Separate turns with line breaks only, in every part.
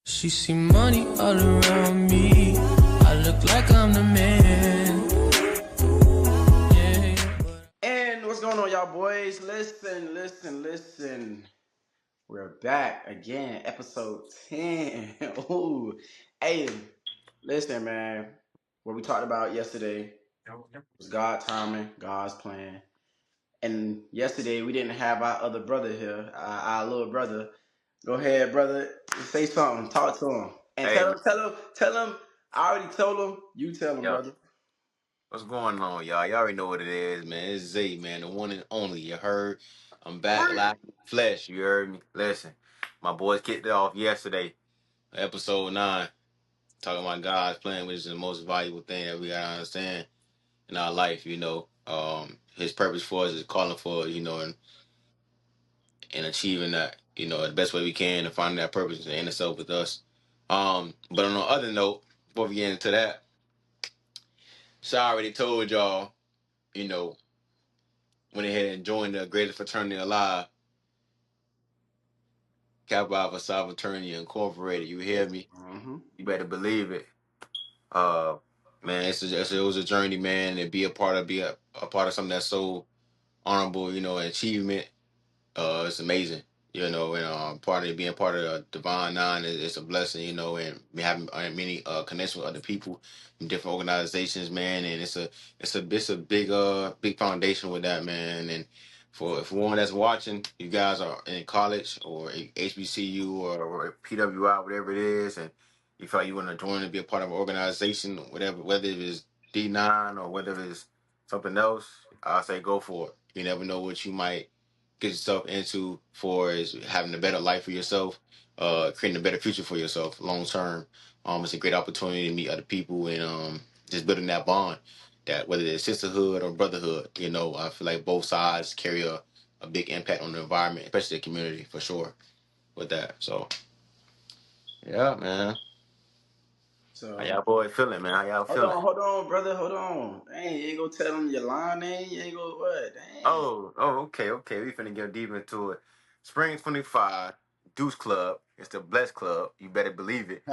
She see money all around me. I look like I'm the man.
And what's going on, y'all boys? Listen. We're back again, episode 10. Ooh. Hey, listen, man. What we talked about yesterday was God timing, God's plan. And yesterday we didn't have our other brother here, our little brother. Go ahead, brother. Say something. Talk to him. And
Hey,
tell him. I already told him. You tell him,
yo,
brother.
what's going on, y'all? Y'all already know what it is, man. It's Zay, man, the one and only. You heard? I'm back live in the flesh. You heard me? Listen, my boys kicked it off yesterday, episode 9, talking about God's plan, which is the most valuable thing that we gotta understand in our life. His purpose for us is calling for us, and achieving that, the best way we can, and finding that purpose and itself with us. But on the other note, before we get into that, so I already told y'all, you know. Went ahead and joined the greatest fraternity alive, Kappa Alpha Psi Fraternity Incorporated. You hear me?
Mm-hmm.
You better believe it. Uh, man, it was a journey, man, and be a part of something that's so honorable, an achievement. It's amazing, and being part of the Divine Nine is a blessing, and having many connections with other people from different organizations, man, and it's a big foundation with that, man. And for one that's watching, you guys are in college or HBCU or PWI, whatever it is, and you feel like you want to join and be a part of an organization, whatever, whether it is D9 or whether it's something else, I say go for it. You never know what you might get yourself into for is having a better life for yourself, creating a better future for yourself long term. It's a great opportunity to meet other people and just building that bond. That whether it's sisterhood or brotherhood, I feel like both sides carry a big impact on the environment, especially the community for sure. With that, so yeah, man. How
So
y'all boys feeling, man? How y'all feeling?
hold on, brother, hold on. Dang, you ain't gonna tell them your line name. You ain't gonna what? Dang.
Okay. We finna get deep into it. Spring 25, Deuce Club. It's the Blessed Club. You better believe it.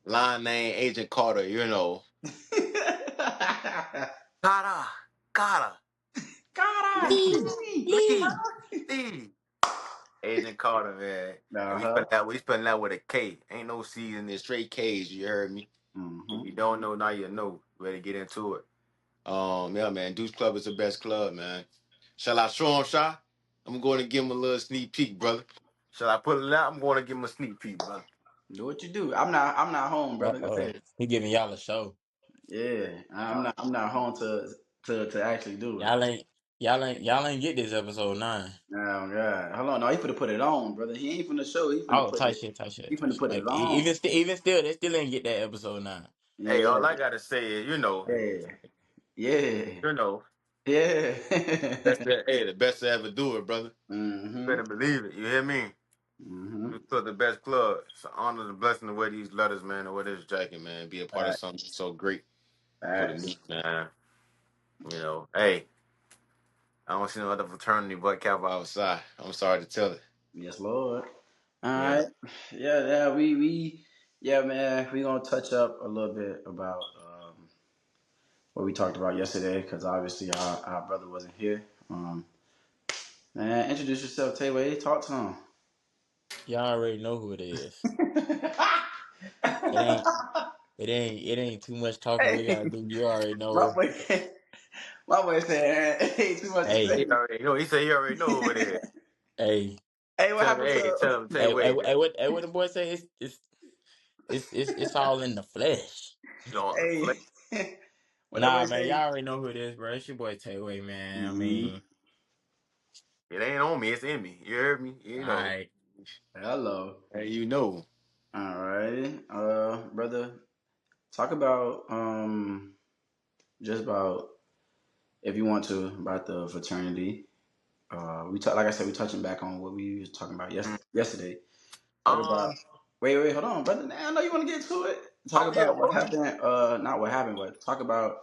Line name Agent Carter, Carter, Carter,
God,
Lee,
Lee.
Lee, Lee. Agent Carter, man. And
Uh huh.
we spelling that with a K. Ain't no C's in there, straight K's, you heard me. If you
Mm-hmm.
don't know, now you know. Ready to get into it. Yeah, man, Deuce Club is the best club, man. Shall I show him, Shy? I'm going to give him a little sneak peek, brother. Shall I put it out? I'm going to give him a sneak peek, brother.
Do what you do. I'm not home, brother. Go
Uh-oh.
ahead.
He giving y'all a show.
Yeah,
Uh,
I'm not home to actually do it.
Y'all ain't y'all ain't get this episode 9.
Oh God, hold on. No, he finna put it on, brother. He ain't finna show.
Oh, tight shit, tight
He
shit, tight
finna
shit.
put it
Like
on.
even still, they still ain't get that episode 9.
hey,
Yeah,
all I got to say is,
yeah, yeah,
you know,
yeah.
the best to ever do it, brother. You
Mm-hmm.
better believe it. You hear me?
Mm-hmm.
You put the best club. It's an honor and blessing to wear these letters, man, and wear this jacket, man. Be a part of
Facts.
something so great for the
Facts.
youth, man. Hey, I don't see no other fraternity but Kappa Alpha Psi. I'm sorry to tell it.
Yes, Lord. All
Yeah.
right. Yeah. Yeah, man. We gonna touch up a little bit about what we talked about yesterday, because obviously our brother wasn't here. Man, introduce yourself, Tayway. Talk to him.
Y'all already know who it is. It ain't it ain't too much talking we gotta
Hey,
do. You already
my
know.
boy, my boy said, "Ain't too much to
Hey,
He
say."
already know. He said he already know who it is.
hey,
Hey, what
Tell me,
happened
hey,
to?
tell
hey,
you,
hey,
wait,
what the boy say? It's all in the flesh.
on the flesh.
Hey, what that
Nah,
boy
man, y'all
say?
already know who it is, bro. It's your boy Tayway, man. I
Mm-hmm.
mean,
It ain't on me, it's in me. You heard me?
all right.
Hello.
Hey, you know.
All right, brother. Talk about just about if you want to about the fraternity. We talk like I said, we touching back on what we was talking about
Mm.
yesterday. Talk about
Um.
wait, hold on, brother. Now I know you want to get to it. Talk
Oh yeah.
about what happened. Not what happened, but talk about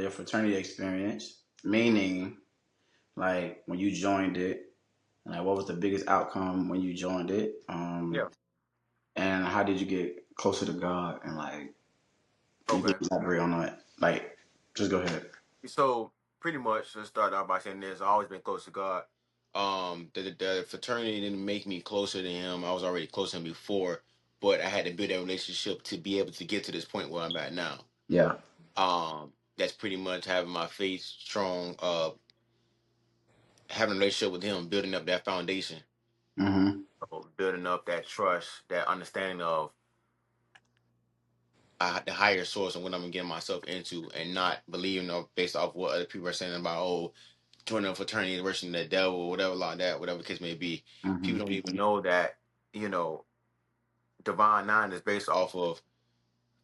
your fraternity experience. Meaning, like when you joined it, Like, what was the biggest outcome when you joined it?
Yeah.
And how did you get closer to God? And like, can you
Okay.
just elaborate on that? Like, just go ahead.
So pretty much, let's start out by saying this: I've always been close to God. The fraternity didn't make me closer to Him. I was already close to Him before, but I had to build that relationship to be able to get to this point where I'm at now.
Yeah.
That's pretty much having my faith strong. Having a relationship with Him, building up that foundation,
Mm-hmm.
building up that trust, that understanding of the higher source and what I'm getting myself into, and not believing based off what other people are saying about joining a fraternity is worshiping the devil or whatever like that, whatever the case may be.
Mm-hmm.
People don't even know that you know Divine Nine is based off of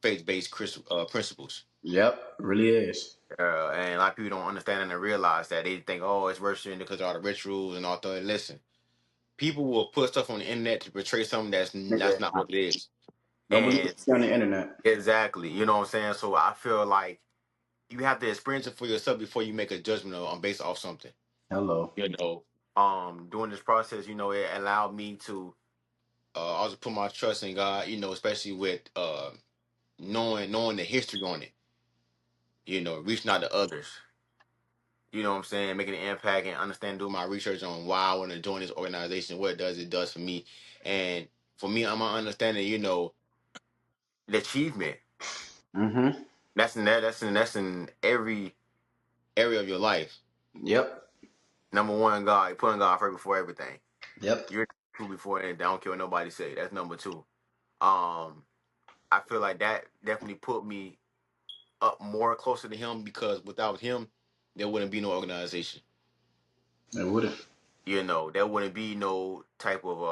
faith-based principles.
Yep. Really is.
And a lot of people don't understand and realize that they think, oh, it's worshiping because of all the rituals and all that. Listen, people will put stuff on the internet to portray something that's
Nigga,
not what it is.
don't believe
And
what you see on the internet.
exactly, you know what I'm saying. So I feel like you have to experience it for yourself before you make a judgment on based off something.
Hello.
You know, during this process, it allowed me to also put my trust in God. Especially with knowing the history on it. Reaching out to others. You know what I'm saying? Making an impact and understand, doing my research on why I want to join this organization, what it does for me. And for me, I'm understanding, the achievement.
Mm-hmm.
That's in every area of your life.
Yep.
Number one, God, you're putting God first before everything.
Yep.
You're two before anything. I don't care what nobody say. That's number two. Um, I feel like that definitely put me up more closer to him because without him, there wouldn't be no organization.
It wouldn't.
There wouldn't be no type of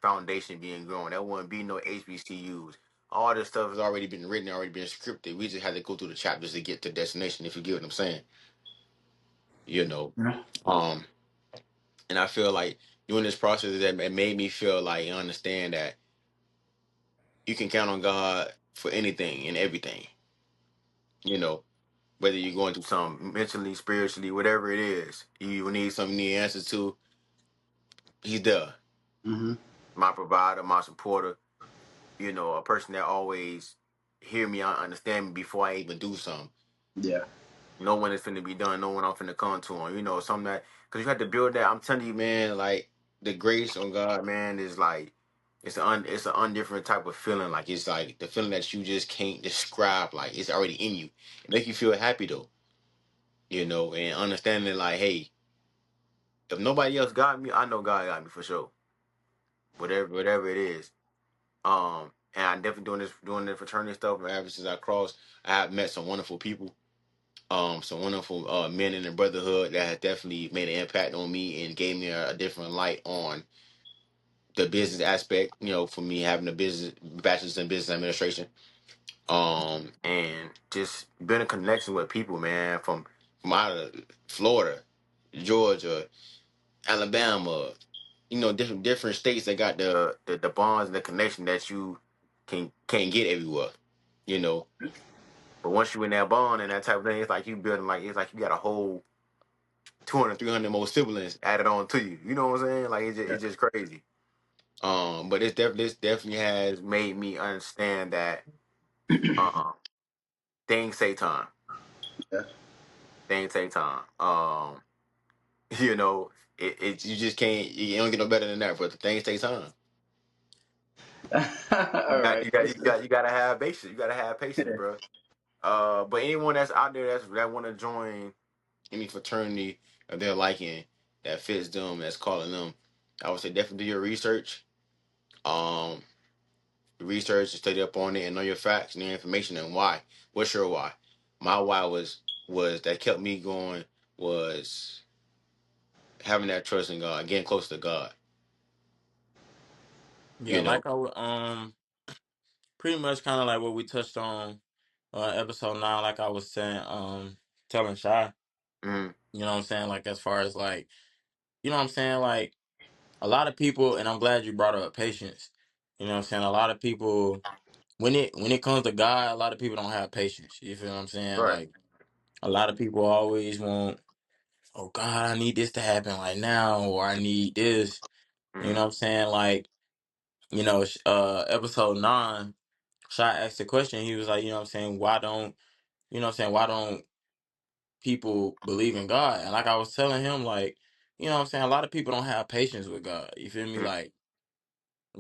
foundation being grown. There wouldn't be no HBCUs. All this stuff has already been written, already been scripted. We just had to go through the chapters to get to destination. If you get what I'm saying, you know.
Yeah.
Um, and I feel like doing this process that it made me feel like and understand that you can count on God for anything and everything. You know, whether you're going through something mentally, spiritually, whatever it is, you need something, you need answers to. He's there,
Mm-hmm.
my provider, my supporter. A person that always hear me out, understand me before I even do something.
Yeah.
Know when it's finna be done, know when I'm finna come to him. Something that because you have to build that. I'm telling you, man, like the grace on God, man, is like it's an undifferent type of feeling. Like it's like the feeling that you just can't describe. Like it's already in you. It make you feel happy though. And understanding like, hey, if nobody else got me, I know God got me for sure. Whatever it is. And I definitely doing the fraternity stuff. Ever since I crossed, I have met some wonderful people. Some wonderful men in the brotherhood that has definitely made an impact on me and gave me a different light on the business aspect. For me having a business bachelor's in business administration. And just been a connection with people, man, from out of Florida, Georgia, Alabama. Different states that got the bonds and the connection that you can't get everywhere. You know, but once you in that bond and that type of thing, it's like you building it's like you got a whole 200, 300 more siblings added on to you. You know what I'm saying? Like
Yeah.
it's just crazy. But this definitely has made me understand that um things take time.
Yeah.
Things take time. You know, you just can't you don't get no better than that, but things take time. You
All
got
right.
you got you got you gotta have patience. You gotta have patience, bro. But anyone that's out there that want to join any fraternity of their liking that fits them, that's calling them, I would say definitely do your research. Um, research and study up on it and know your facts and your information and why. What's your why? My why was that kept me going was having that trust in God, getting close to God.
Yeah,
You know.
like pretty much kind of like what we touched on episode 9, like I was saying, telling Shy,
Mm,
you know what I'm saying? Like as far as like, you know what I'm saying? Like a lot of people, and I'm glad you brought up patience. You know what I'm saying? A lot of people when it comes to God, a lot of people don't have patience. You feel what I'm saying?
right.
Like a lot of people always want oh God, I need this to happen like now, or I need this. You know what I'm saying? Like, episode 9, Shot asked the question. He was like, you know what I'm saying, why don't, why don't people believe in God? And like I was telling him, like, you know what I'm saying, a lot of people don't have patience with God. You feel me?
Mm.
Like,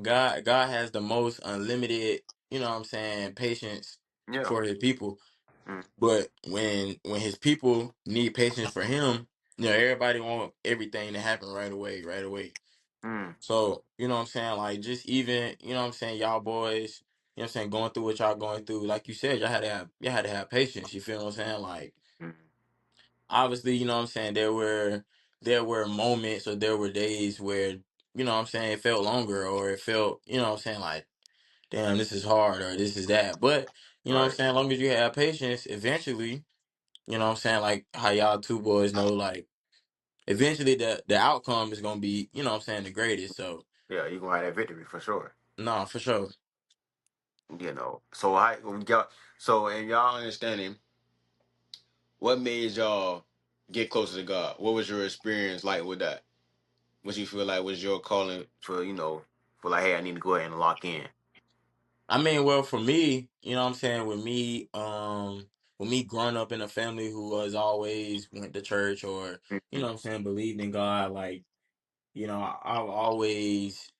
God has the most unlimited, you know what I'm saying, patience
Yeah.
for his people.
Mm.
But when his people need patience for him, everybody want everything to happen right away, right away.
Mm.
So, you know what I'm saying? Like, just even, you know what I'm saying, y'all boys, you know what I'm saying, going through what y'all going through, like you said, y'all had to have patience. You feel what I'm saying? Like,
Mm.
obviously, you know what I'm saying, there were moments or there were days where, you know what I'm saying, it felt longer or it felt, you know what I'm saying, like, damn, this is hard or this is that. But, you know what I'm
Right.
saying, as long as you have patience, eventually, you know what I'm saying, like how y'all two boys know, like, eventually the outcome is gonna be, you know what I'm saying, the greatest. So,
Yeah, you gonna have that victory for sure.
no, for sure.
So I y'all, so in y'all understanding, what made y'all get closer to God? What was your experience like with that? What you feel like was your calling for, for like, hey, I need to go ahead and lock in.
I mean, well, for me, you know what I'm saying, with me growing up in a family who has always went to church or, you
Mm-hmm.
know what I'm saying, believed in God, like, I've always,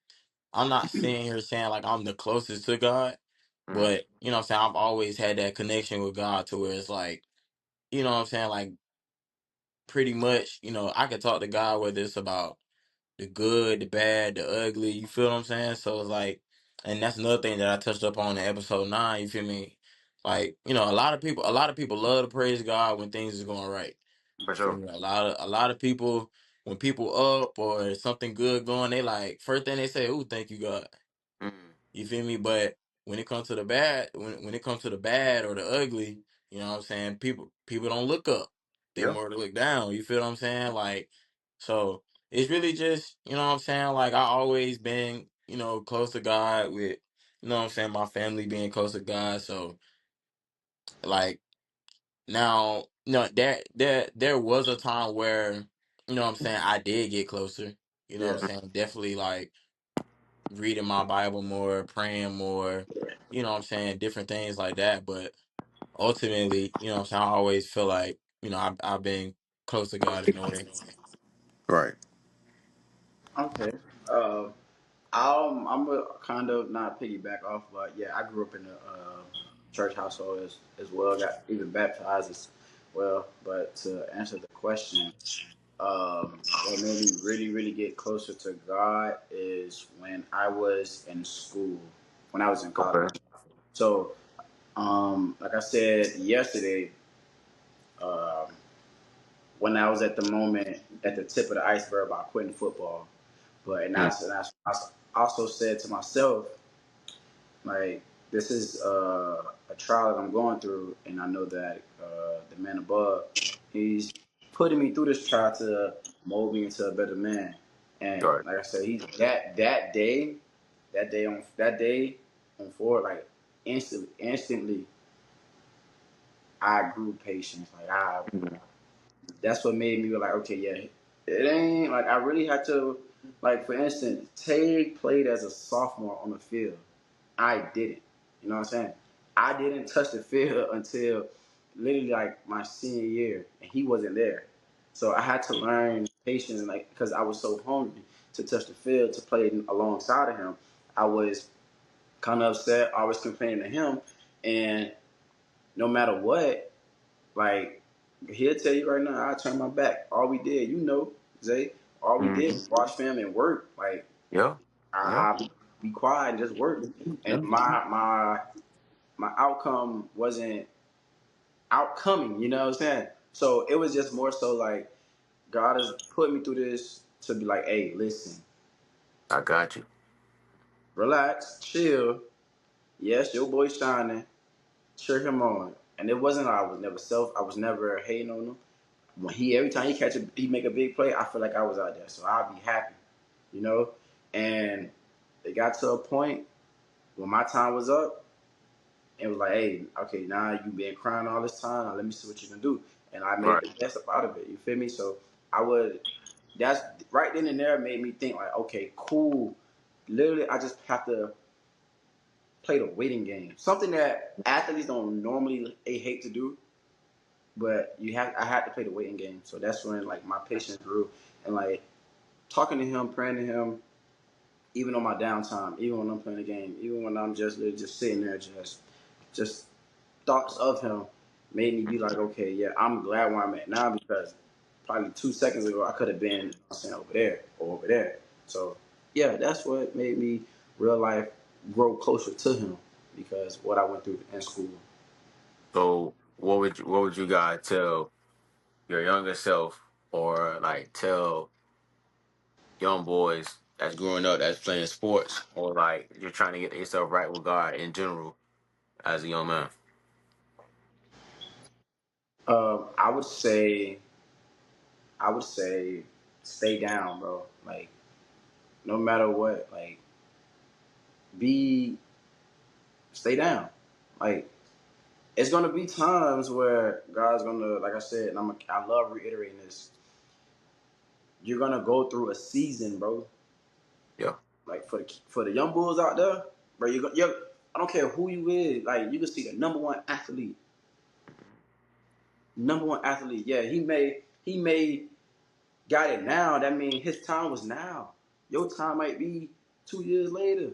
I'm not sitting here saying like I'm the closest to God,
Mm.
but, you know what I'm saying, I've always had that connection with God to where it's like, you know what I'm saying, like, pretty much, I can talk to God whether it's about the good, the bad, the ugly. You feel what I'm saying? So it's like, and that's another thing that I touched up on in episode 9. You feel me? Like, a lot of people love to praise God when things is going right.
For
Feel
sure.
me? A lot of people, when people up or something good going, they like first thing they say, "Ooh, thank you, God."
Mm.
You feel me? But when it comes to the bad, when it comes to the bad or the ugly, you know what I'm saying? People don't look up. They
Yeah.
more to look down. You feel what I'm saying? Like, so it's really just, you know what I'm saying? Like, I always been, close to God with, you know what I'm saying, my family being close to God. So like now, there was a time where, you know what I'm saying, I did get closer. You know what I'm
Yeah.
saying? Definitely like reading my Bible more, praying more, you know what I'm saying, different things like that. But ultimately, you know what I'm saying, I always feel like, I've been close to God in a way.
Right.
Okay. Uh, I'm a kind of not piggyback off, but yeah, I grew up in a church household as well. Got even baptized as well. But to answer the question, what made me really, really get closer to God is when I was in school, when I was in college.
Okay.
So, like I said yesterday, um, when I was at the moment at the tip of the iceberg about quitting football, but
Mm.
I also said to myself, like, this is a trial that I'm going through, and I know that the man above, he's putting me through this trial to mold me into a better man. And
Right.
like I said, he's that day on forward, like instantly, I grew patience. Like
Mm.
that's what made me be like, okay, yeah, it ain't like I really had to, like for instance, Tay played as a sophomore on the field. I didn't. You know what I'm saying? I didn't touch the field until literally like my senior year, and he wasn't there. So I had to learn patience, like because I was so hungry to touch the field to play alongside of him. I was kind of upset, always complaining to him, and no matter what, like he'll tell you right now, I turned my back. All we did, Zay, all we did
Mm-hmm.
was watch film and work. Like
Yeah. Yeah.
I be quiet and just work. And
Yeah.
my outcome wasn't outcoming, you know what I'm saying? So it was just more so like God has put me through this to be like, hey, listen,
I got you.
relax, chill. Yes, your boy's shining. Cheer him on. And it wasn't I was never hating on him. When he every time he make a big play, I feel like I was out there. So I'll be happy, you know? And it got to a point when my time was up, and it was like, hey, okay, now you been crying all this time. Now let me see what you can do. And I made
Right.
the best up out of it. You feel me? So I would. That's right then and there made me think like, okay, cool. Literally, I just have to play the waiting game. Something that athletes don't normally they hate to do, but I had to play the waiting game. So that's when like my patience grew, and like talking to him, praying to him, even on my downtime, even when I'm playing the game, even when I'm just sitting there, just thoughts of him made me be like, okay, yeah, I'm glad where I'm at now because probably 2 seconds ago I could have been, you know what I'm saying, over there or over there. So yeah, that's what made me real life grow closer to him because what I went through in school.
So what would you guys tell your younger self, or like tell young boys that's growing up that's playing sports, or like you're trying to get yourself right with God in general as a young man?
I would say, I would say, stay down, bro. Like no matter what, like be stay down. Like it's gonna be times where God's gonna, like I said, and I love reiterating this. You're gonna go through a season, bro.
Yeah.
Like for the young bulls out there, bro. You're I don't care who you is. Like you can see the number one athlete. Yeah, he may got it now. That means his time was now. Your time might be 2 years later.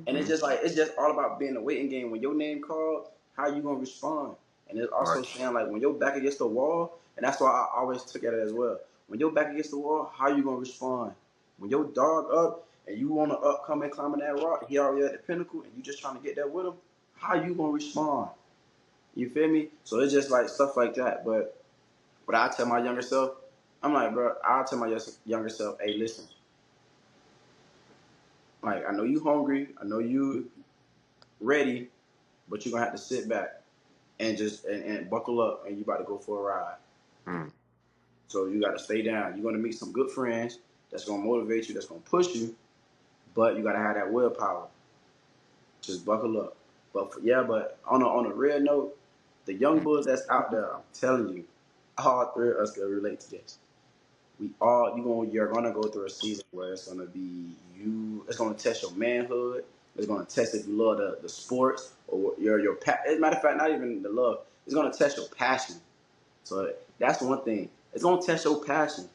And it's
Hmm.
just like it's just all about being a waiting game. When your name called, how you gonna respond? And it's
Right.
also saying like when you're back against the wall, and that's why I always took at it as well. When you're back against the wall, how you gonna respond? When your dog up and you wanna up come and climbing that rock, he already at the pinnacle, and you just trying to get there with him. How you gonna respond? You feel me? So it's just like stuff like that. But I tell my younger self, I'm like, bro, I'll tell my younger self, hey, listen, like I know you hungry, I know you ready, but you're gonna have to sit back and just and buckle up and you about to go for a ride.
Mm.
So you gotta stay down. You're gonna meet some good friends that's gonna motivate you, that's gonna push you, but you gotta have that willpower. Just buckle up. But on a real note, the young
Mm.
bulls that's out there, I'm telling you, all three of us can relate to this. You're gonna go through a season where it's gonna be it's gonna test your manhood, it's gonna test if you love the sports or as a matter of fact, not even the love, it's gonna test your passion. So that's one thing. It's gonna test your passion.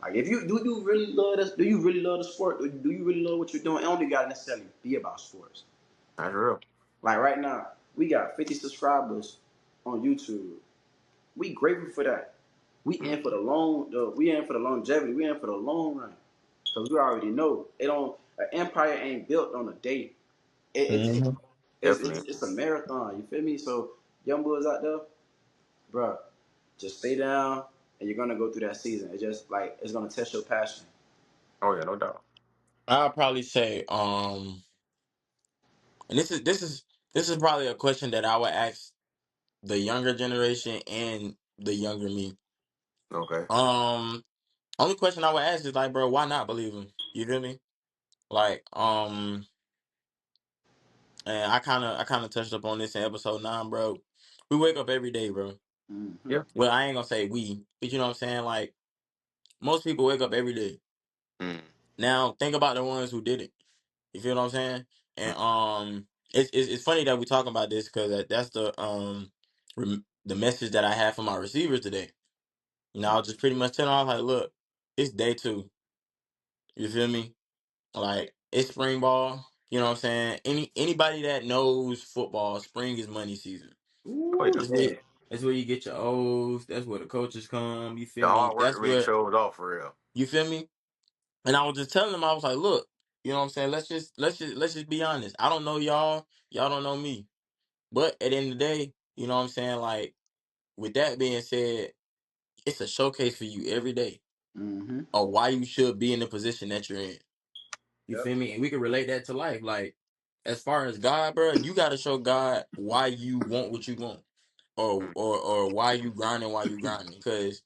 Like if you really love this, do you really love the sport? Do you really love what you're doing? It don't even gotta necessarily be about sports.
That's real.
Like right now, we got 50 subscribers on YouTube. We grateful for that.
Mm.
We in for the longevity. We in for the long run. Cause we already know it don't. An empire ain't built on a day. It takes.
Hmm.
Definitely.
It's a marathon. You feel me? So young boys out there, bro, just stay down, and you're gonna go through that season. It's just like it's gonna test your passion.
Oh yeah, no doubt.
I'll probably say, and this is probably a question that I would ask the younger generation and the younger me.
Okay.
Um, Only question I would ask is like, bro, why not believe him? You feel me? Like, and I kind of touched up on this in episode 9, bro. We wake up every day, bro.
Mm-hmm.
Yeah.
Well, I ain't gonna say we, but you know what I'm saying. Like, most people wake up every day.
Mm.
Now, think about the ones who didn't. You feel what I'm saying?
Mm.
And it's funny that we talking about this because that's the message that I had for my receivers today. You know, I was just pretty much telling them, I was like, look, it's day 2. You feel me? Like it's spring ball. You know what I'm saying? Anybody that knows football, spring is money season.
Oh
Ooh,
yeah.
That's where
yeah.
that's where you get your O's. That's where the coaches come. You
The
feel me?
hard work
That's
really
where
shows off for real.
you feel me. And I was just telling them, I was like, look, you know what I'm saying? Let's just be honest. I don't know y'all. Y'all don't know me. But at the end of the day, you know what I'm saying? Like with that being said, it's a showcase for you every day
Mm-hmm.
of why you should be in the position that you're in. You
Yep.
feel me? And we can relate that to life. Like, as far as God, bro, you got to show God why you want what you want, or
Mm.
why you grinding, Because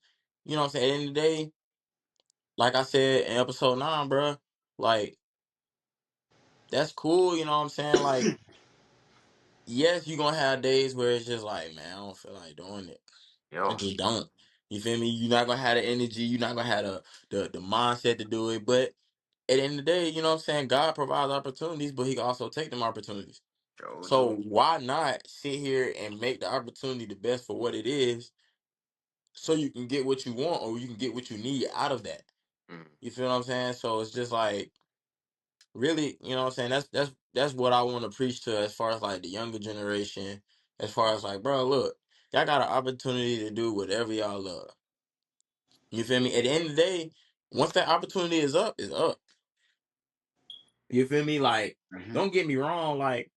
you know what I'm saying. At the end of the day, like I said in episode 9, bro, like that's cool. You know what I'm saying? Like, yes, you gonna have days where it's just like, man, I don't feel like doing it. I
Yeah.
just don't. You feel me? You're not gonna have the energy. You're not gonna have the mindset to do it. But at the end of the day, you know what I'm saying? God provides opportunities, but He can also take them opportunities.
Joe
So
do.
why not sit here and make the opportunity the best for what it is, so you can get what you want or you can get what you need out of that.
Mm.
You feel what I'm saying? So it's just like really, you know what I'm saying? That's what I want to preach to as far as like the younger generation, as far as like, bro, look, y'all got an opportunity to do whatever y'all love. You feel me? At the end of the day, once that opportunity is up, it's up. You feel me? Like,
Mm-hmm.
don't get me wrong, like,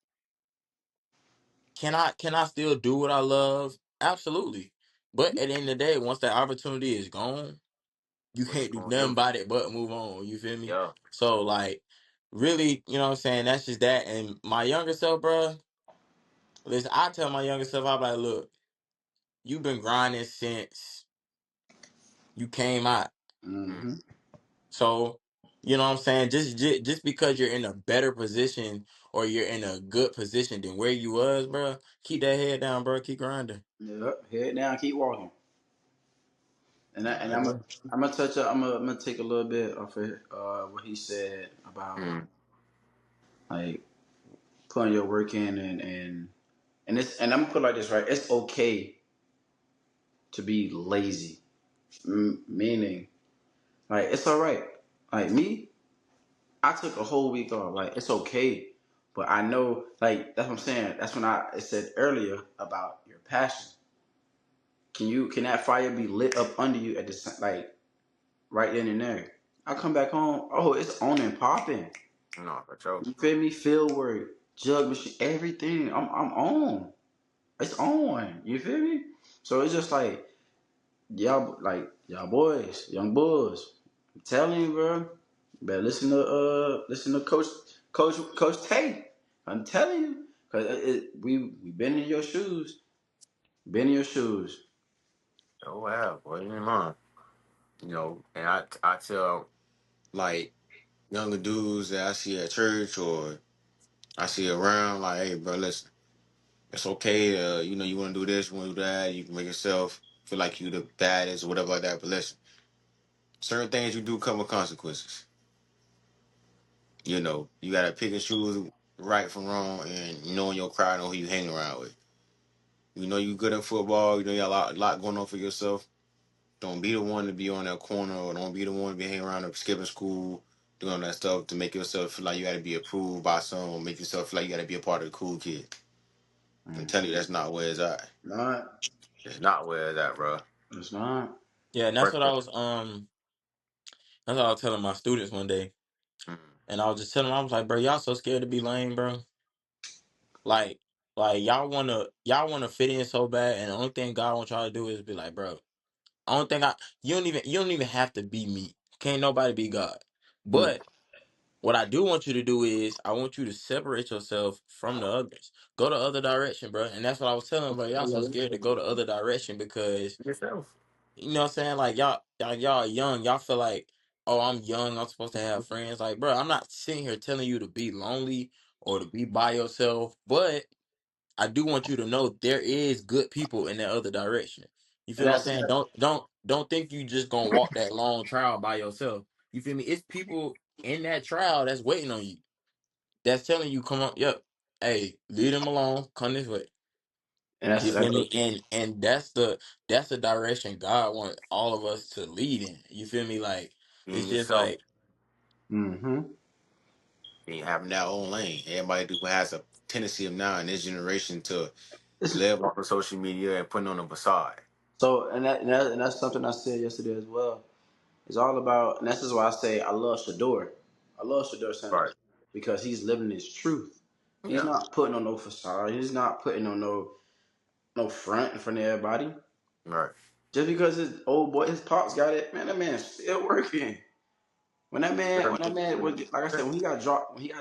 can I still do what I love? Absolutely. But at the end of the day, once that opportunity is gone, you
What you
can't do
gonna
nothing
do?
about it but move on. You feel me?
Yeah.
So like really, you know what I'm saying? That's just that. And my younger self, bro, listen, I tell my younger self, I'm like, look, you've been grinding since you came out.
Mm.
Mm-hmm.
So, you know what I'm saying? Just because you're in a better position or you're in a good position than where you was, bro, keep that head down, bro. Keep grinding.
Yep. Head down, keep walking. And
Right, bro.
I'm gonna touch up. I'm gonna take a little bit off of what he said about
Mm.
like putting your work in and it's and I'm gonna put it like this, right? It's okay to be lazy, meaning like it's all right. Like me, I took a whole week off. Like it's okay, but I know like that's what I'm saying. That's when I said earlier about your passion. Can that fire be lit up under you at the like right then and there? I come back home. Oh, it's on and popping.
No, for sure.
You feel me? Field work, jug machine, everything. I'm on. It's on. You feel me? So it's just like y'all boys, young boys. I'm telling you, bro. You better listen to Coach Tay. I'm telling you, cause we been in your shoes, been in your shoes.
Oh wow, boy, you ain't mind. And I tell like younger dudes that I see at church or I see around, like, hey, bro, listen, it's okay. You want to do this, you want to do that. You can make yourself feel like you the baddest or whatever like that. But listen, certain things you do come with consequences. You gotta pick and choose right from wrong, and in your crowd, know who you hang around with. You good at football. You got a lot going on for yourself. Don't be the one to be on that corner, or don't be the one to be hanging around or skipping school, doing all that stuff to make yourself feel like you got to be approved by someone, make yourself feel like you got to be a part of the cool kid. I'm
Mm.
telling you, that's not where it's at.
Not,
It's not where it's at, bro.
it's not.
Yeah, and
First,
that's what I was telling my students one day.
mm,
And I was just telling them, I was like, bro, y'all so scared to be lame, bro. Like, y'all wanna fit in so bad, and the only thing God wants y'all to do is be like, bro. I don't think I you don't even have to be me. Can't nobody be God.
Mm.
But what I do want you to do is I want you to separate yourself from the others. Go the other direction, bro. And that's what I was telling them, bro. Y'all so scared to go the other direction because
yourself.
you know what I'm saying? Like y'all are young. Y'all feel like, oh, I'm young. I'm supposed to have friends. Like, bro, I'm not sitting here telling you to be lonely or to be by yourself, but I do want you to know there is good people in that other direction. You
And
feel what I'm
that's
saying? Don't think you just gonna walk that long trial by yourself. You feel me? It's people in that trial that's waiting on you. That's telling you, come on, yep. Hey, leave them alone. Come this way.
and that's
You feel
exactly
me? And that's the direction God wants all of us to lead in. You feel me? Like
Being
it's just
yourself,
like
mm-hmm.
being having that own lane. Everybody has a tendency of now in this generation to
It's,
live off of social media and putting on a facade.
so and that's something I said yesterday as well. It's all about, and this is why I say I love Shador. I love Shador
Right.
Sanders because he's living his truth. He's
Yeah.
not putting on no facade. He's not putting on no front in front of everybody.
Right.
Just because his old boy, his pops got it, man, that man's still working. When that man was like I said, when he got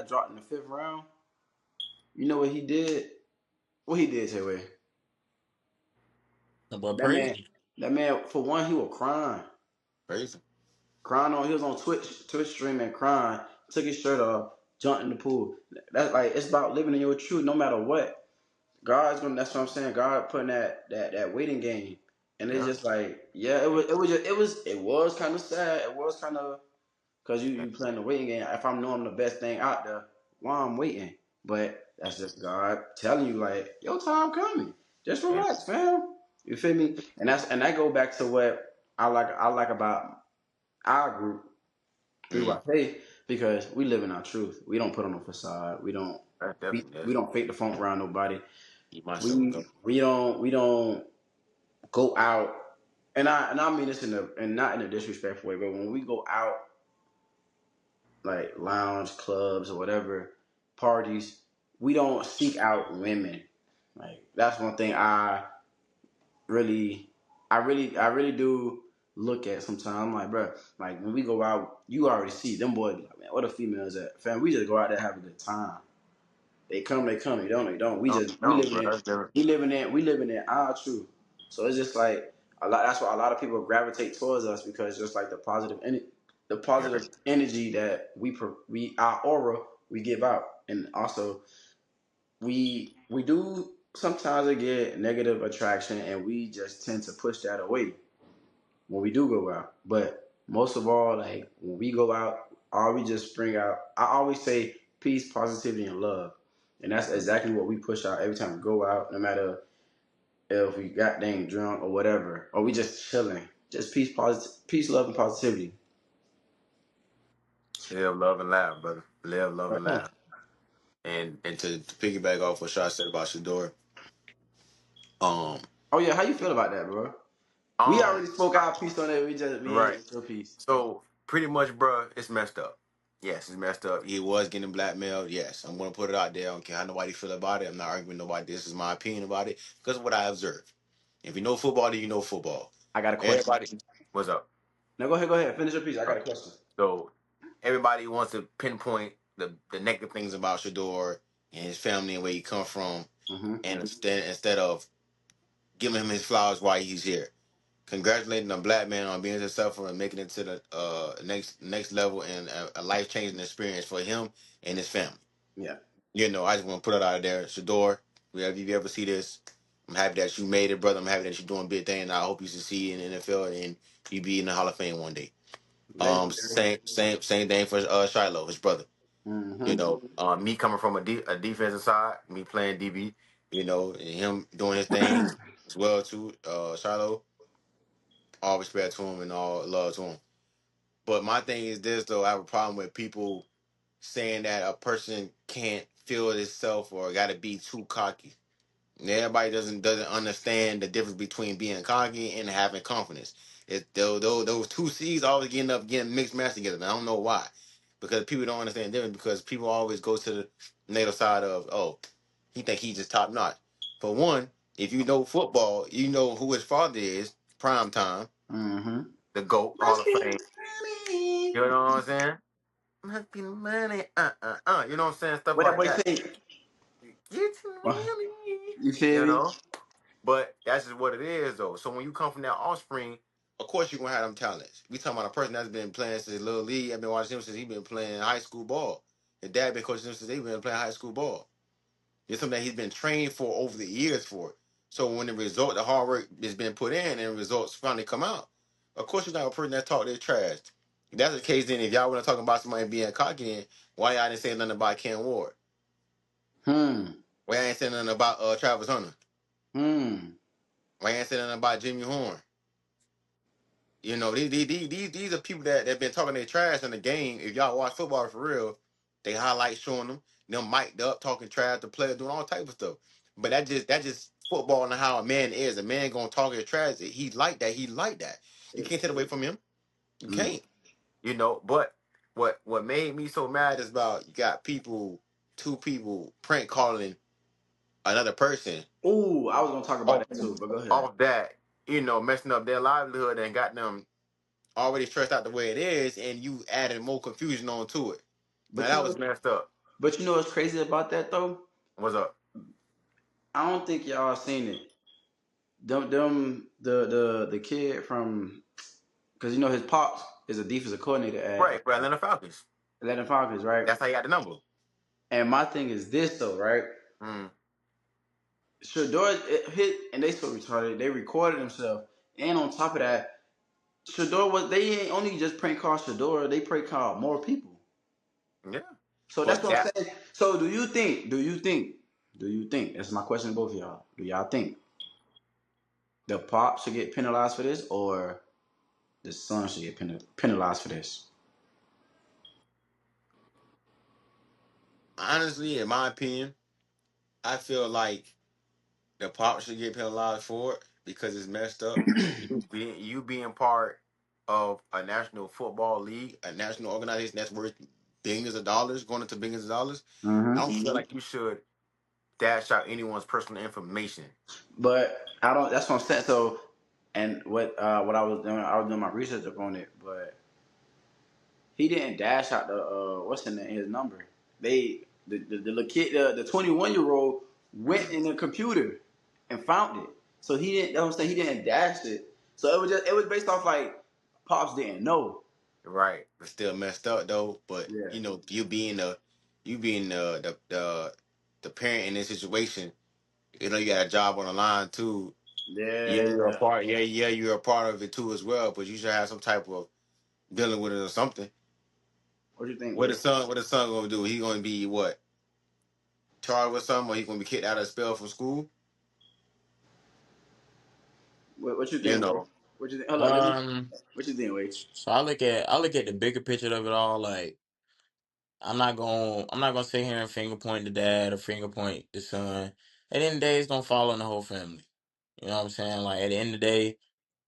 dropped in the fifth round, you know what he did? What he did, Tayway?
but
That man,
praise.
that man, for one, he was crying.
Crazy.
He was on Twitch streaming, crying, took his shirt off, jumped in the pool. That's like it's about living in your truth, no matter what. That's what I'm saying. God putting that waiting game And it's
Yeah.
just like, yeah, it was kind of sad. It was kind of because you playing the waiting game. If I'm knowing the best thing out there, why I'm waiting? But that's just God telling you like, your time coming. Just
Yeah.
relax, fam. You feel me? And that go back to what I like about our group, Three
Mm.
White Pay, because we live in our truth. We don't put on a facade. We don't
That's
we,
definitely
we
that's
don't fake the funk around nobody.
keep myself
We
going.
we don't go out, and I mean this and not in a disrespectful way, but when we go out like lounge clubs or whatever parties, we don't seek out women. Like that's one thing really, I really do look at sometimes. I'm like, bro, like when we go out, you already see them boys. Be like, man, what the females at? Fam, we just go out there have a good time. They come, they come. They don't, they don't. We
No,
just we
no,
living
bro.
in
That's different.
we living in our truth. So it's just like a lot. That's why a lot of people gravitate towards us because just like the
Yeah.
positive energy that we our aura we give out, and also we do sometimes get negative attraction, and we just tend to push that away when we do go out. But most of all, like when we go out, all we just bring out. I always say peace, positivity, and love, and that's exactly what we push out every time we go out. No matter if we got dang drunk or whatever, or we just chilling, just peace, love, and positivity.
Live, love, and laugh, brother. Live, love, and
Uh-huh.
laugh. And to piggyback off what Shaw said about Shador, um,
Oh yeah, how you feel about that, bro? We
um,
already spoke our piece on it. We ain't
right.
get your piece.
So pretty much, bro, it's messed up. Yes, it's messed up. He was getting blackmailed. Yes, I'm gonna put it out there. I don't care how nobody feel about it. I'm not arguing with nobody. This is my opinion about it because of what I observed. If you know football, then you know football.
I got a question.
Everybody, what's up?
No, go ahead, go ahead. Finish your piece. I
All
got a
right.
question.
So everybody wants to pinpoint the negative things about Shador and his family and where he come from,
Mm-hmm.
and instead of giving him his flowers while he's here, congratulating a black man on being successful and making it to the next level and a life changing experience for him and his family.
Yeah.
I just want to put it out there, Shador. Wherever you ever see this, I'm happy that you made it, brother. I'm happy that you're doing big things. I hope you succeed in the NFL and you be in the Hall of Fame one day.
Legendary.
Same thing for Shiloh, his brother.
Mm-hmm.
Me coming from a defensive side, me playing DB, and him doing his thing as well too. Shiloh, all respect to him and all love to him. But my thing is this though, I have a problem with people saying that a person can't feel itself or got to be too cocky. Everybody doesn't understand the difference between being cocky and having confidence. Those two C's always getting mixed matched together. And I don't know why, because people don't understand the difference. Because people always go to the negative side of, oh, he think he's just top notch. For one, if you know football, you know who his father is. Prime time,
Mm-hmm.
the GOAT, Hall
Must
of
be
Fame.
money.
You know what I'm saying? Must be money. You know what I'm saying? Stuff
What that
like
boy
that.
say?
Get to me.
You feel
You
me?
know? But that's just what it is, though. So when you come from that offspring, of course you're gonna have them talents. We talking about a person that's been playing since little league. I've been watching him since he been playing high school ball. His dad been coaching him since they been playing high school ball. It's something that he's been trained for over the years for. So when the hard work has been put in, and results finally come out, of course you got a person that talk their trash. If that's the case, then if y'all want to talk about somebody being cocky, then why y'all didn't say nothing about Ken Ward?
Hmm.
Why y'all ain't saying nothing about Travis Hunter?
Hmm.
Why y'all ain't saying nothing about Jimmy Horn? These are people that been talking their trash in the game. If y'all watch football for real, they highlight showing them mic'd up, talking trash to players, doing all type of stuff. But that just football and how a man is. A man gonna talk his trash. He's like that. He like that. You can't take it away from him. You
Mm.
can't. But what made me so mad is about you got two people prank calling another person
Ooh, I was gonna talk about
off
that too, but go ahead.
off that, messing up their livelihood and got them already stressed out the way it is, and you added more confusion onto it. Now
But you
that
know,
was messed up.
but you know what's crazy about that though?
What's up?
I don't think y'all seen it. The kid from because his pops is a defensive coordinator at
Right, for Atlanta Falcons.
Atlanta Falcons, right?
That's how you got the number.
And my thing is this though, right?
Mm.
Shador hit, and they so retarded. They recorded themselves, And on top of that, Shador was they ain't only just prank call Shador, they prank call more people.
Yeah.
So that's
But
what I'm
that
saying. So do you think, that's my question to both of y'all. Do y'all think the pop should get penalized for this or the son should get penalized for this?
honestly, in my opinion, I feel like the pop should get penalized for it because it's messed up. You being part of a national football league, a national organization that's worth billions of dollars, going into billions of dollars. I don't feel like you should dash out anyone's personal information.
But I don't. That's what I'm saying. So, and what I was doing my research up on it, but he didn't dash out the what's in his number. The little kid, the 21-year-old went in the computer and found it. So he didn't. That's what I'm saying. He didn't dash it. So it was based off like pops didn't know.
Right. It's still messed up though. But
Yeah.
you being the parent in this situation, you got a job on the line too. Yeah, you're a
Yeah.
part. Yeah, you're a part of it too as well. But you should have some type of dealing with it or something.
What you think,
What the
Way?
son? What the son gonna do? He gonna be what? Charged with something, or he gonna be kicked out of spell from school?
What you
You
think, Way?
know.
What you think? Hold on. Let me.
Um,
What you think, Way?
so I look at the bigger picture of it all. Like I'm not gonna sit here and finger point the dad or finger point the son. At the end of the day, it's gonna fall on the whole family. You know what I'm saying? Like at the end of the day,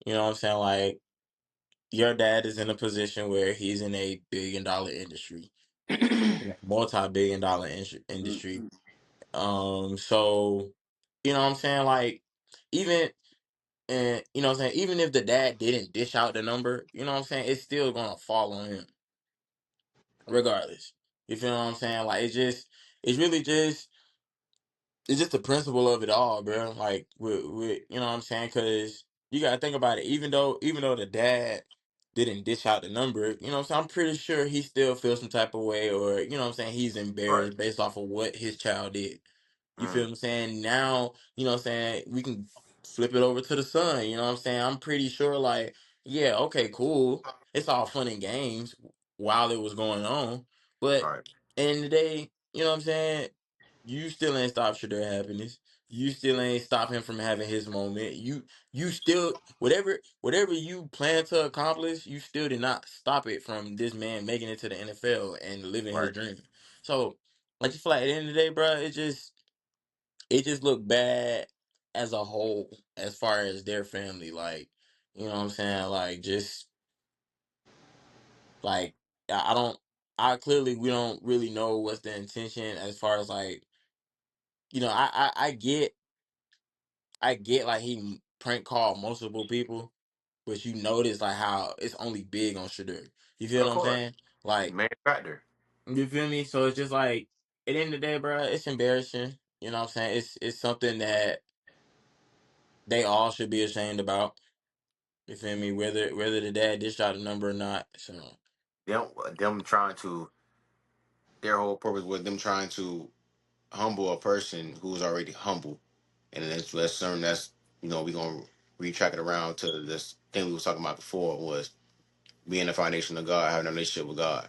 you know what I'm saying? Like your dad is in a position where he's in a billion-dollar industry, multi-billion-dollar industry. So you know what I'm saying? Like even and you know what I'm saying, even if the dad didn't dish out the number, you know what I'm saying, it's still gonna fall on him regardless. You feel what I'm saying? Like it's really just it's just the principle of it all, bro. Like with you know what I'm saying? Because you gotta think about it. Even though the dad didn't dish out the number, you know what I'm saying? I'm pretty sure he still feels some type of way, or you know what I'm saying? He's
Right.
embarrassed based off of what his child did. You feel
Mm,
what I'm saying? Now, you know what I'm saying? We can flip it over to the son. You know what I'm saying? I'm pretty sure, like, yeah, okay, cool. It's all fun and games while it was going on. But
right.
in the day, you know what I'm saying? You still ain't stopped Shadur happiness. You still ain't stop him from having his moment. You still whatever you plan to accomplish, you still did not stop it from this man making it to the NFL and living his
Right.
dream. So I just feel like at the end of the day, bro, it just looked bad as a whole as far as their family. Like, you know what I'm saying? Like just like I don't I clearly we don't really know what's the intention as far as like, I get like he prank called multiple people, but you notice like how it's only big on Shadur. You feel
Of
what I'm
course.
saying? Like,
Main factor.
you feel me? So it's just like at the end of the day, bro, it's embarrassing. You know what I'm saying? It's something that they all should be ashamed about. You feel me? Whether the dad dished out a number or not. So
Them trying to their whole purpose was them trying to humble a person who's already humble, and that's certain. That's we gonna retrack it around to this thing we was talking about before was being the foundation of God, having a relationship with God.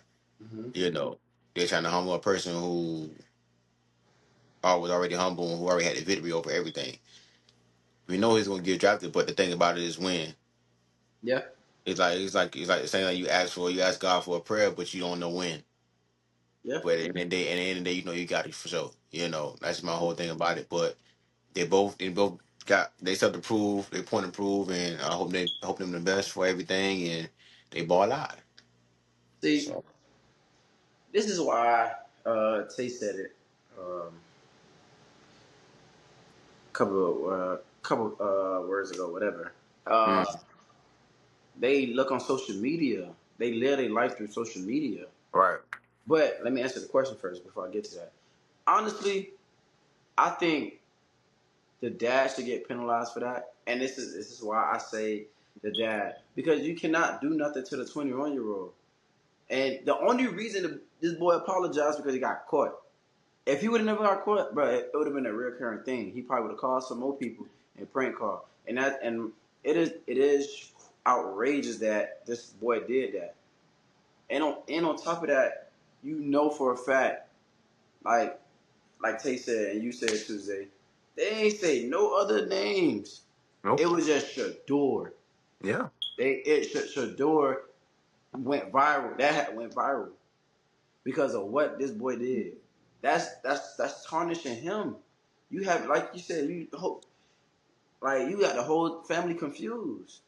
Hmm.
You know, they're trying to humble a person who was already humble and who already had the victory over everything. We know he's gonna get drafted, but the thing about it is when
Yeah.
it's like the same thing you ask God for a prayer, but you don't know when.
Yeah.
But at the end of the day, you got it for sure. That's my whole thing about it. But they both got they stuff to prove, they point to prove, and I hope them the best for everything, and they ball out.
See,
So
this is why Tay said it. Couple words ago, whatever.
mm,
They look on social media. They live their life through social media.
right,
But let me answer the question first before I get to that. Honestly, I think the dad should get penalized for that, and this is why I say the dad because you cannot do nothing to the 21-year-old. And the only reason this boy apologized because he got caught. If he would have never got caught, bro, it would have been a recurring thing. He probably would have called some more people and prank call. And it is outrageous that this boy did that. And on top of that, you know for a fact, like Tay said and you said Tuesday, they ain't say no other names. It
Nope.
was just Shador.
Yeah.
Shador went viral. Went viral because of what this boy did. That's tarnishing him. You have, like you said, like you got the whole family confused.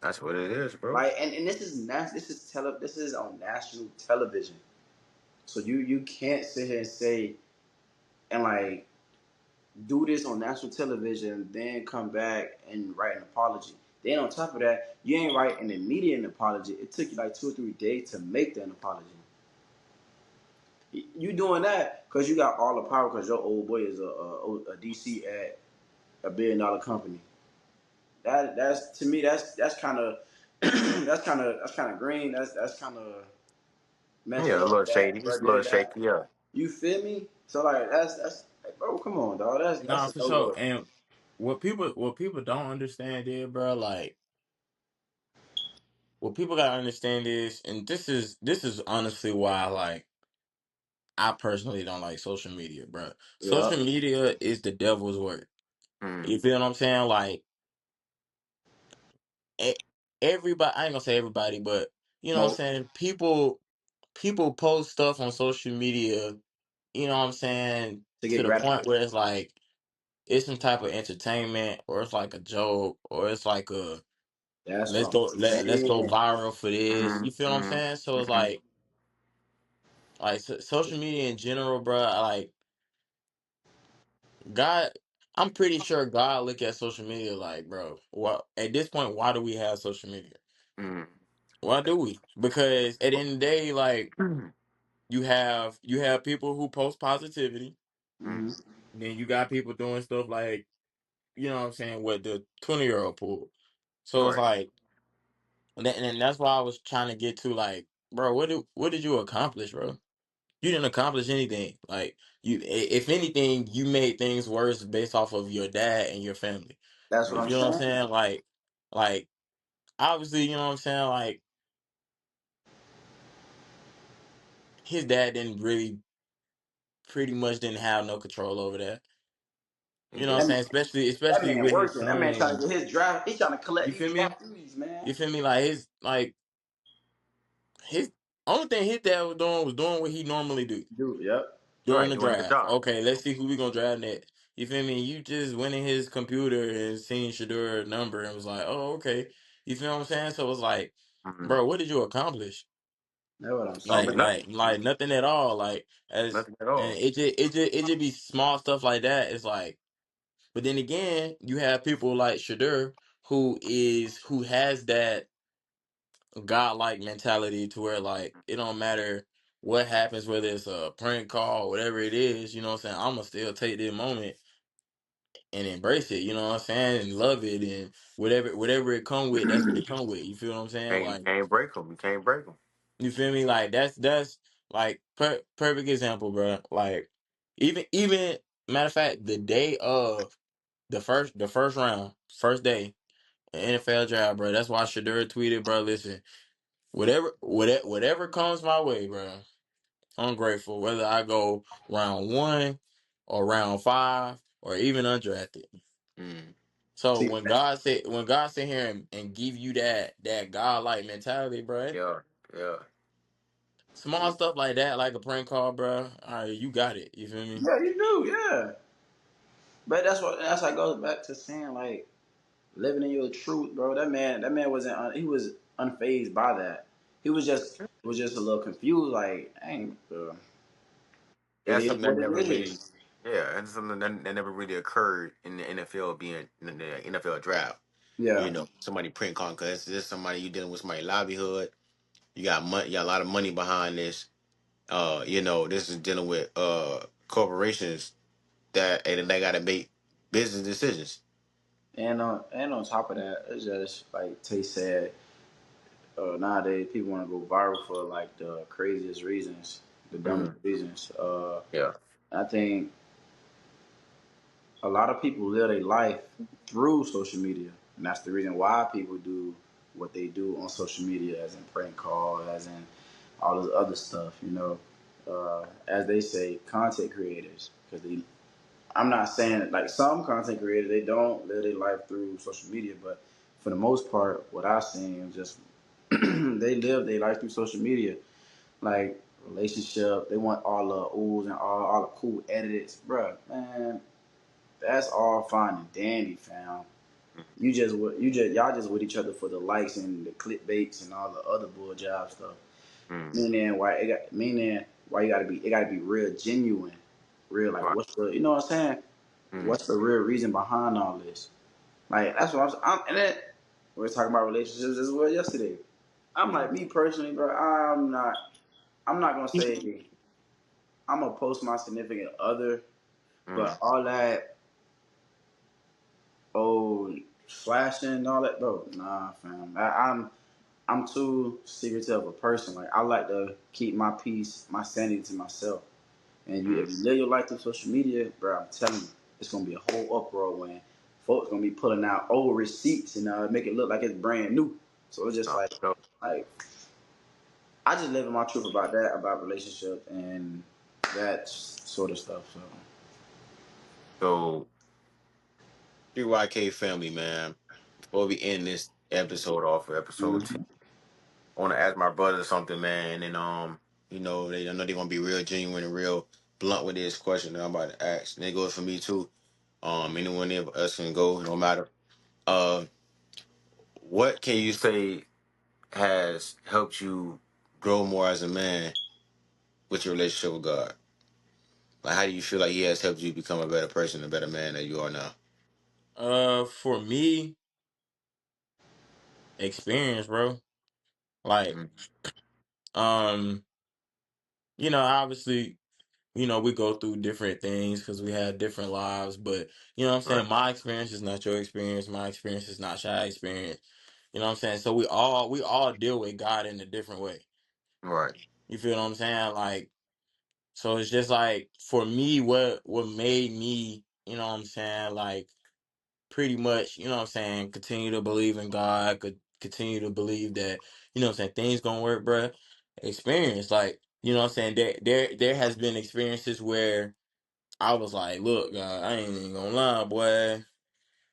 That's what it is, bro.
Like, and this is on national television. So you can't sit here and say and like do this on national television, then come back and write an apology. Then on top of that, you ain't write an immediate apology. It took you like 2 or 3 days to make that apology. You doing that because you got all the power because your old boy is a DC at $1 billion company. That's to me that's kind of that's kind of green. That's kind of messed
Yeah, a
up.
little shady.
That
It's
bro
a little
did that.
shaky. Yeah.
You feel me? So like that's like, bro, come on, dog. That's
Nah,
a
for
no
sure.
go.
And what people don't understand is, bro, like what people gotta understand is, and this is honestly why, like, I personally don't like social media, bro.
Yeah.
Social media is the devil's work.
Mm.
You feel what I'm saying? Like, e- everybody, I ain't gonna say everybody, but you know what I'm
Mo
saying? People post stuff on social media, you know what I'm saying,
to
to
get
the point
gratification.
where it's like it's some type of entertainment, or it's like a joke, or it's like a
That's
let's
what I'm
go let's go
saying.
viral for this.
Mm-hmm.
You feel what I'm
Mm-hmm.
saying? So it's
Mm-hmm.
like social media in general, bro. Like, God, I'm pretty sure God look at social media like, bro, what at this point, why do we have social media?
Mm-hmm.
Why do we? Because at the end of the day, like, you have people who post positivity,
Hmm.
then you got people doing stuff like, you know what I'm saying, what the 20-year-old pulled. So it's
Right.
like, and that's why I was trying to get to, like, bro, what did you accomplish, bro? You didn't accomplish anything. Like, if anything, you made things worse based off of your dad and your family.
That's what
You
I'm
Mm-hmm.
feel what I'm
saying.
saying? Like obviously, you know what I'm saying. Like, his dad didn't really, pretty much didn't have no control over that.
He
You know what I'm
That,
didn't.
saying?
that
Especially
man
with his
working. That
son,
man trying
and
to get his draft. He trying to collect
you
these
feel me?
draftees, man.
You feel me? Like, his only thing his dad was doing what he normally do.
Dude, yep.
During
Right.
the
Doing his
draft.
job.
Okay, let's see who we gonna draft next. You feel me? You just went in his computer and seen Shadur's number and was like, oh, okay. You feel what I'm saying? So it's like,
Mm-hmm.
bro, what did you accomplish?
That's what I'm
Oh,
saying.
but
Like nothing at all. Like, as
nothing at
and
all.
it just be small stuff like that. It's like, but then again, you have people like Shadur who has that godlike mentality to where, like, it don't matter what happens, whether it's a prank call, whatever it is, you know what I'm saying? I'ma still take this moment and embrace it, you know what I'm saying? And love it, and whatever it come with, that's what it come with. You feel what I'm saying?
Can't you
Like,
can't break them. You can't break them.
you feel me? Like, that's like perfect example, bro. Like, even matter of fact, the day of the first round, first day, NFL draft, bro. That's why Shadur tweeted, bro. Listen, whatever comes my way, bro. I'm grateful. Whether I go round one or round five or even undrafted.
Mm.
So
See,
when God sit here and give you that godlike mentality, bro,
Yeah. Yeah.
small stuff like that, like a prank call, bro. All right, you got it. You feel me?
yeah, you do, yeah. But that's what goes back to saying like living in your truth, bro. That man wasn't he was unfazed by that. He was just a little confused, like, dang, bro. It
That's
is
something that
what it
never really.
is.
Yeah, that's something that never really occurred in the NFL being in the NFL draft.
Yeah.
You know, somebody print con because this is somebody you dealing with somebody livelihood. You got money. You got a lot of money behind this. You know, this is dealing with corporations that and they got to make business decisions.
And on top of that, it's just like Tay said, nowadays people want to go viral for like the craziest reasons, the dumbest
Mm,
reasons.
yeah.
I think a lot of people live their life through social media. And that's the reason why people do what they do on social media, as in prank calls, as in all this other stuff. As they say, content creators. Because I'm not saying that, like some content creators, they don't live their life through social media, but for the most part, what I've seen is just they live their life through social media, like relationship. They want all the oohs and all the cool edits, bruh. Man, that's all fine and dandy, fam. Y'all just with each other for the likes and the clickbaits and all the other bull job stuff.
Mm.
Meaning why it gotta be real genuine, real like
Right.
what's the you know what I'm saying?
Mm.
What's the real reason behind all this? Like that's what and then we were talking about relationships as well yesterday. I'm like
Mm.
me personally, bro. I'm not gonna say I'm gonna post my significant other,
Mm.
but all that old flashing and all that, bro. Nah, fam. I'm too secretive of a person. Like I like to keep my peace, my sanity to myself. And
Mm.
if you live your life through social media, bro, I'm telling you, it's gonna be a whole uproar when folks gonna be pulling out old receipts and make it look like it's brand new. So it's just
No, no.
like I just live in my truth about that, about relationship and that sort of stuff. So
So, PYK family, man. Before we end this episode off for episode 10,
mhm.
I want to ask my brother something, man. And I know they're gonna be real genuine and real blunt with this question that I'm about to ask. And it goes for me too. Anyone of us can go, no matter. Uh, what can you say has helped you grow more as a man with your relationship with God? Like, how do you feel like He has helped you become a better person, a better man that you are now?
For me, experience, bro. Like,
Mm.
um, obviously, we go through different things because we have different lives, but you know what I'm
Right,
saying? My experience is not your experience. My experience is not Shy's experience. You know what I'm saying? So we all deal with God in a different way.
right,
You feel what I'm saying? Like, so it's just like for me, what made me, you know what I'm saying, like pretty much, you know what I'm saying, continue to believe in God, could continue to believe that, you know what I'm saying, things gonna work, bruh. Experience, like, you know what I'm saying, there has been experiences where I was like, look, God, I ain't even gonna lie, boy.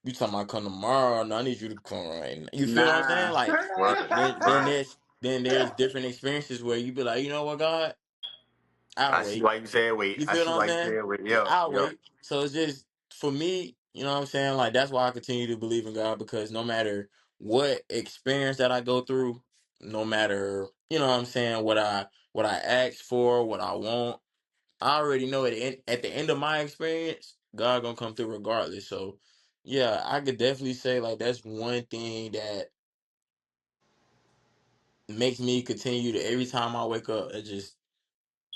You talking about come tomorrow? No, I need you to come right now. You feel what I'm saying?
Nah.
Like
right,
then
right.
there's different experiences where you be like, you know what, God, I'll
I see
wait.
why you said wait.
You
I
feel
see
what I'm
why you
saying?
said wait.
Yeah,
Yep,
I'll
yep.
wait. So it's just for me, you know what I'm saying? Like that's why I continue to believe in God because no matter what experience that I go through, no matter, you know what I'm saying, what I ask for, what I want, I already know at the end of my experience, God gonna come through regardless. So yeah, I could definitely say like that's one thing that makes me continue to every time I wake up, I just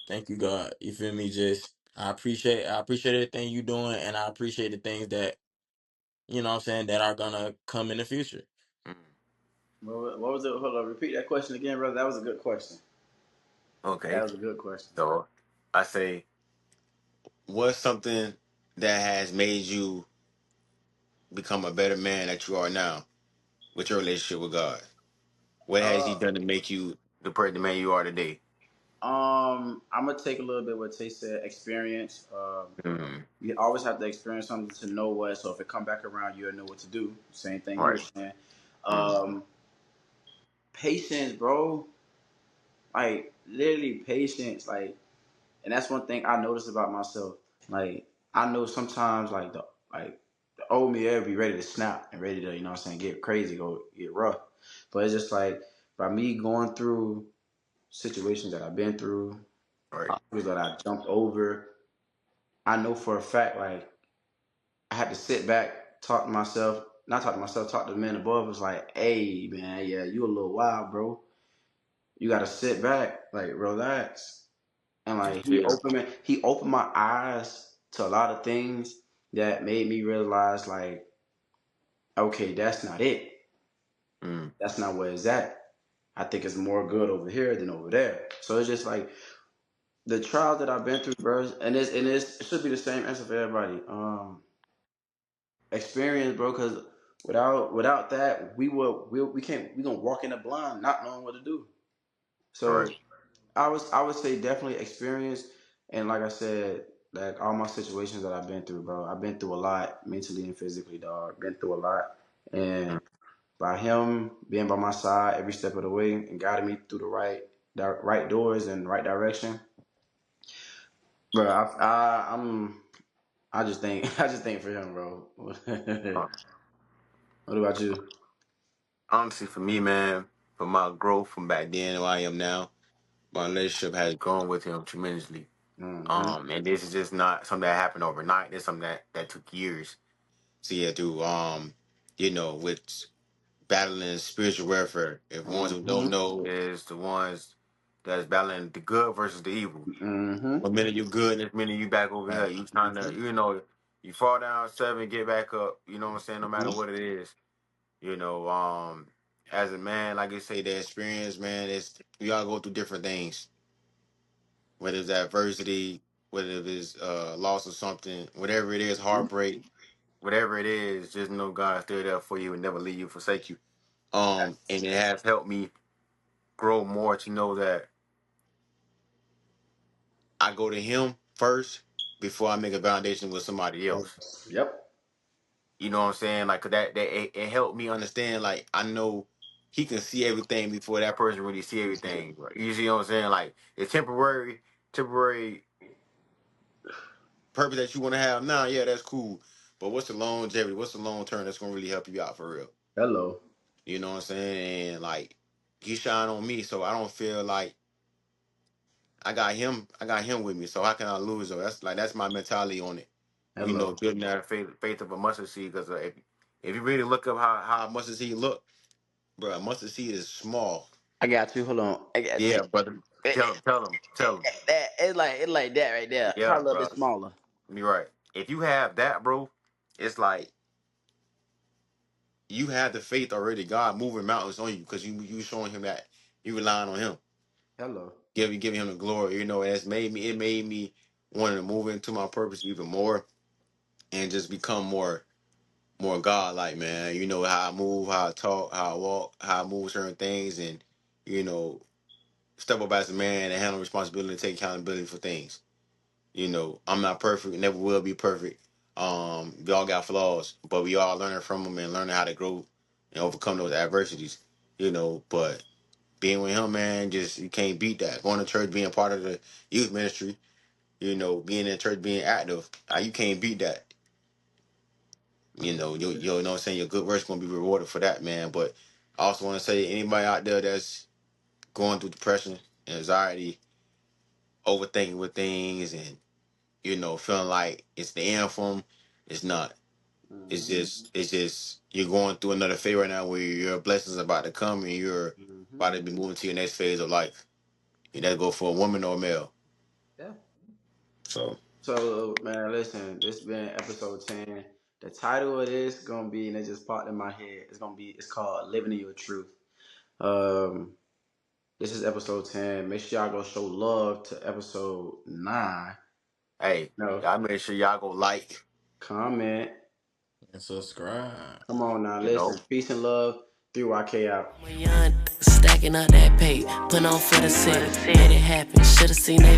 thank you, God. You feel me? Just I appreciate everything you doing and I appreciate the things that, you know what I'm saying, that are gonna come in the future.
Mm.
What was it? Hold on, repeat that question again, brother. That was a good question. That
Okay.
was a good question.
So I say, what's something that has made you become a better man that you are now with your relationship with God? What has He
Uh,
done to make you the man you are today?
I'm gonna take a little bit what Tay said. Experience.
Mm.
You always have to experience something to know what. So if it come back around, you'll know what to do. Same thing you were
Right.
saying.
Mm.
Um, Patience, bro. Like literally patience. Like, and that's one thing I noticed about myself. Like I know sometimes like the old me ever be ready to snap and ready to you know what I'm saying get crazy, go get rough. But it's just like by me going through situations that I've been through,
Right.
obstacles that I jumped over. I know for a fact, like I had to sit back, talk to myself, not talk to myself, talk to the men above. It's like, hey man, yeah, you a little wild, bro. You got to sit back, like relax, and like
Just chill.
he opened my eyes to a lot of things that made me realize, like, okay, that's not it.
Mm.
That's not where it's at. I think it's more good over here than over there. So it's just like the trials that I've been through, bro, it should be the same answer for everybody. Experience, bro, because Without that, we can't we gonna walk in the blind, not knowing what to do. So
Right.
I would say definitely experience, and like I said, like all my situations that I've been through, bro. I've been through a lot mentally and physically, dog. Been through a lot, and by him being by my side every step of the way and guiding me through the right doors and right direction, bro. I just think I just think for him, bro.
Uh,
What about you?
Honestly, for me, man, for my growth from back then to where I am now, my relationship has grown with him tremendously.
Mm-hmm.
And this is just not something that happened overnight. This is something that took years. So yeah, through with battling spiritual warfare. If ones who don't
Mm-hmm.
know is the ones that's battling the good versus the evil.
Mm-hmm.
One minute you good, next minute you back over here. You trying to, you fall down seven, get back up. You know what I'm saying? No matter what it is, you know. As a man, like I say, the experience, man, is we all go through different things. Whether it's adversity, whether it's loss of something, whatever it is,
Mm-hmm.
heartbreak, whatever it is, just know God is still there for you and never leave you, forsake you. And it has helped me grow more to know that I go to Him first before I make a foundation with somebody else.
Yep.
You know what I'm saying? Like 'cause it helped me understand. Like I know He can see everything before that person really see everything. Right? You see what I'm saying? Like it's temporary purpose that you want to have now. Yeah, that's cool. But what's the longevity? What's the long term that's gonna really help you out for real?
Hello.
You know what I'm saying? And like He shine on me, so I don't feel like I got him. I got him with me. So how can I lose? Though that's my mentality on it.
Hello.
Building that faith of a mustard seed. Because if you really look up how a mustard seed look, bro, a mustard seed is small.
I got you. Hold on. I got you.
Yeah, brother. Tell him.
That it's like that right there.
Yeah,
Probably a little bit
bro.
smaller.
You're right. If you have that, bro, it's like you have the faith already. God moving mountains on you because you showing Him that you relying on Him.
Hello.
Giving Him the glory. It made me wanting to move into my purpose even more and just become more God like, man. You know how I move, how I talk, how I walk, how I move certain things, and you know, step up as a man and handle responsibility and take accountability for things. I'm not perfect, never will be perfect. We all got flaws, but we all learning from them and learning how to grow and overcome those adversities. But being with him, man, just you can't beat that. Going to church, being part of the youth ministry, being in church, being active, you can't beat that. You know what I'm saying? Your good work's gonna be rewarded for that, man. But I also want to say anybody out there that's going through depression, anxiety, overthinking with things, and feeling like it's the end for them, it's not. It's
Mm-hmm.
just you're going through another phase right now where your blessings about to come and you're
Mm-hmm.
about to be moving to your next phase of life. And that go for a woman or a male.
Yeah.
So
So man, listen. This been episode 10. The title of this gonna be, and it just popped in my head. It's called "Living in Your Truth." Um, this is episode 10. Make sure y'all go show love to episode 9.
hey,
No,
y'all make sure y'all go like,
comment.
And subscribe.
Come on now,
you know.
listen. Peace and love. 3YK out.
Young, stacking up that pay, put on for the city, made it happen. Should've seen they